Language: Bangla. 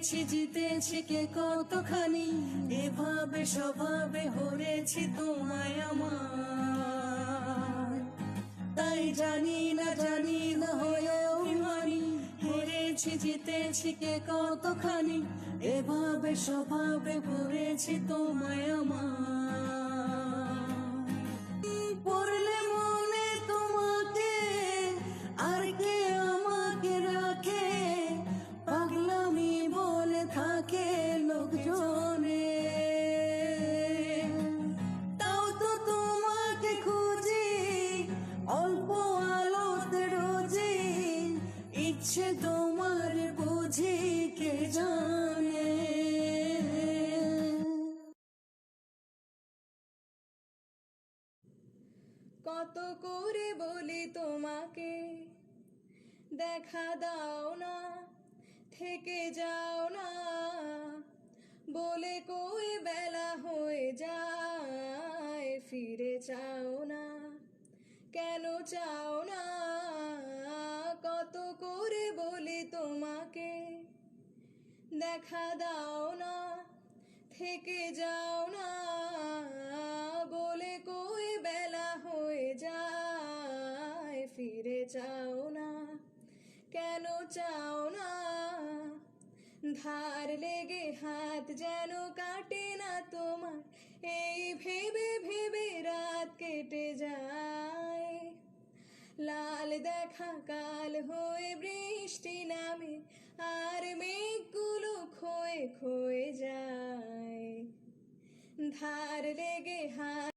হেরেছি জিতেছি কে কতখানি, এভাবে স্বভাবে হরেছি তোমায় আমার। তাই জানি না হয়ে অভিমানী, হেরেছি জিতেছি কে কতখানি, এভাবে স্বভাবে ভরেছি তোমায় আমার। পড়লে মনে তোমাকে আর কে আমাকে রাখে, পাগলামি বলে থাকে লোকজনে। তাও তো তোমাকে খুঁজি অল্প আলোতে রোজি, ইচ্ছে তোমার বুঝি কে জানে। কত করে বলি তোমাকে দেখা দাও না, থেকে যাও না, বলে কই বেলা হয়ে যায়, ফিরে চাও না, কেন চাও না? কত করে বলি তোমাকে দেখা দাও না, থেকে যাও না, বলে কই বেলা হয়ে যায়, ফিরে চাও না, কেন চাও না? ধার লেগে হাত যেন কাটে না তোমার, এই ভেবে ভেবে রাত কেটে যায়। লাল দেখা কাল হয়ে বৃষ্টি নামে, আর মেঘগুলো ক্ষয়ে ক্ষয়ে যায়। ধার লেগে হাত